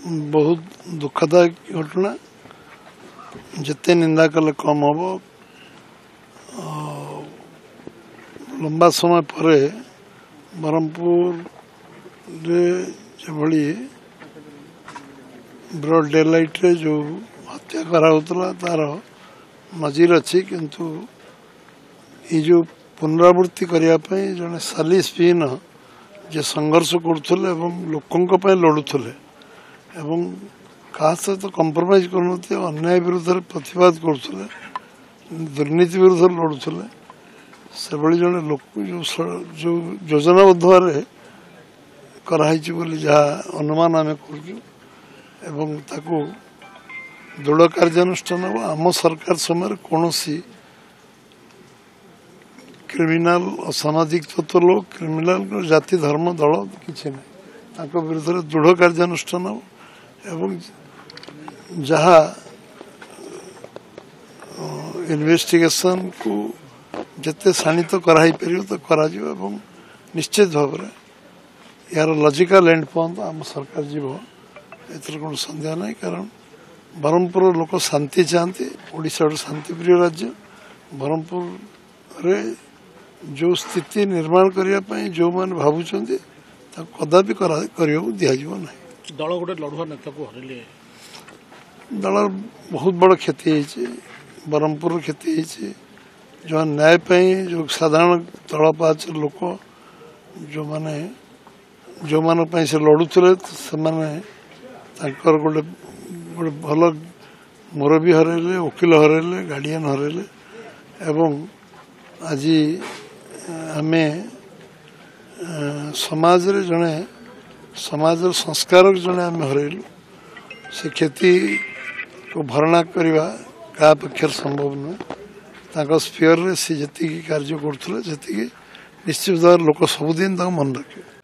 बहुत दुखदायक घटना जिते निंदा कले कम हम लंबा समय पर ब्रह्मपुर भली ब्रॉड डेलाइट रे जो हत्या करा तार नजीर अच्छी किंतु ये जो पुनरावृत्ति करने जड़े सालिस पीन जे संघर्ष करुले लोकों लड़ुले क्या सहित कंप्रोमाइज करते अन्याय विरुद्ध प्रतिवाद करुले दुर्नीति विरुद्ध लड़ुले से जड़े लोक जो योजनाबद्ध भाव कराई जहाँ अनुमान आम कर दृढ़ कार्यानुष्ठान आम सरकार समय कौन क्रिमिनाल असामाजिक तत्व लोग क्रिमिनाल जाति धर्म दल किसी ना विरुद्ध दृढ़ कार्यानुष्ठान एवं जहाँ इन्वेस्टिगेशन को जिते शाणित कराई पार तो करा निश्चित भाव में यार लॉजिकल एंड पर्यंत आम सरकार जीव एथर कौन सन्देह ना कारण ब्रह्मपुर लोक शांति चाहती ओडिशा शांतिप्रिय राज्य ब्रह्मपुर रे जो स्थिति निर्माण करने जो मैंने भावुं कदापि दिज्व ना दल गोटे लड़ुआ नेता को हरले दल बहुत बड़ क्षति ब्रह्मपुर क्षति जो न्याय जो साधारण तल पाच लोक जो माने जो मान से लड़ुले से गोटे भल मुरबी हरैले वकिल हरैले गार्डियन हरैले एवं आज आम समाज रे जड़े समाज संस्कारक जड़े आम हरैलु से क्षति को भरणा करवा क्या पक्षर संभव नुहे स्पीयर रे सी जी कार्य करुले निश्चित भाव लोक सबुदिन मन रखे।